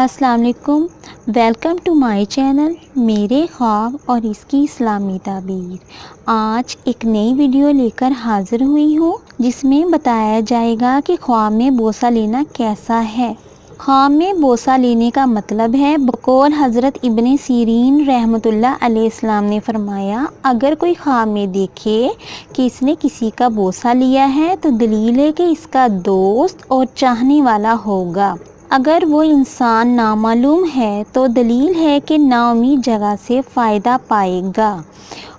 السلام علیکم، welcome to my channel میرے خواب اور اس کی اسلامی تعبیر۔ آج ایک نئی ویڈیو لے کر حاضر ہوئی ہوں جس میں بتایا جائے گا کہ خواب میں بوسہ لینا کیسا ہے۔ خواب میں بوسہ لینے کا مطلب ہے، بقول حضرت ابن سیرین رحمۃ اللہ علیہ السلام نے فرمایا، اگر کوئی خواب میں دیکھے کہ اس نے کسی کا بوسہ لیا ہے تو دلیل ہے کہ اس کا دوست اور چاہنے والا ہوگا۔ اگر وہ انسان نامعلوم ہے تو دلیل ہے کہ نا امید جگہ سے فائدہ پائے گا،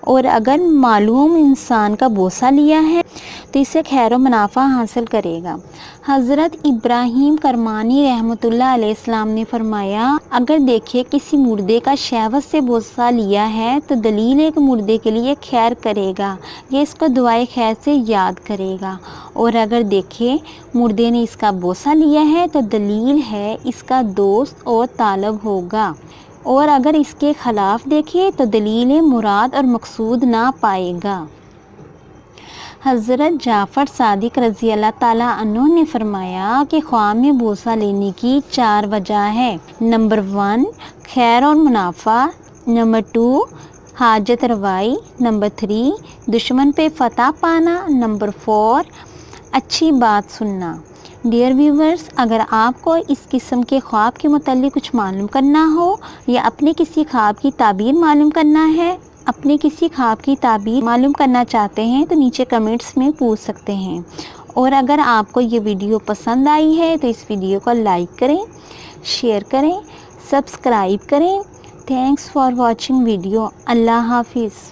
اور اگر معلوم انسان کا بوسہ لیا ہے تو اسے خیر و منافع حاصل کرے گا۔ حضرت ابراہیم کرمانی رحمۃ اللہ علیہ السلام نے فرمایا، اگر دیکھے کسی مردے کا شہوت سے بوسہ لیا ہے تو دلیل ہے کہ مردے کے لیے خیر کرے گا، یہ اس کو دعائے خیر سے یاد کرے گا، اور اگر دیکھے مردے نے اس کا بوسہ لیا ہے تو دلیل ہے اس کا دوست اور طالب ہوگا، اور اگر اس کے خلاف دیکھے تو دلیل مراد اور مقصود نہ پائے گا۔ حضرت جعفر صادق رضی اللہ تعالیٰ عنہ نے فرمایا کہ خواب میں بوسہ لینے کی 4 وجہ ہے۔ نمبر 1، خیر اور منافع۔ نمبر 2، حاجت روائی۔ نمبر 3، دشمن پہ فتح پانا۔ نمبر 4، اچھی بات سننا۔ ڈیئر ویورز، اگر آپ کو اس قسم کے خواب کے متعلق کچھ معلوم کرنا ہو یا اپنے کسی خواب کی تعبیر معلوم کرنا چاہتے ہیں تو نیچے کمنٹس میں پوچھ سکتے ہیں، اور اگر آپ کو یہ ویڈیو پسند آئی ہے تو اس ویڈیو کو لائک کریں، شیئر کریں، سبسکرائب کریں۔ Thanks for watching video. اللہ حافظ۔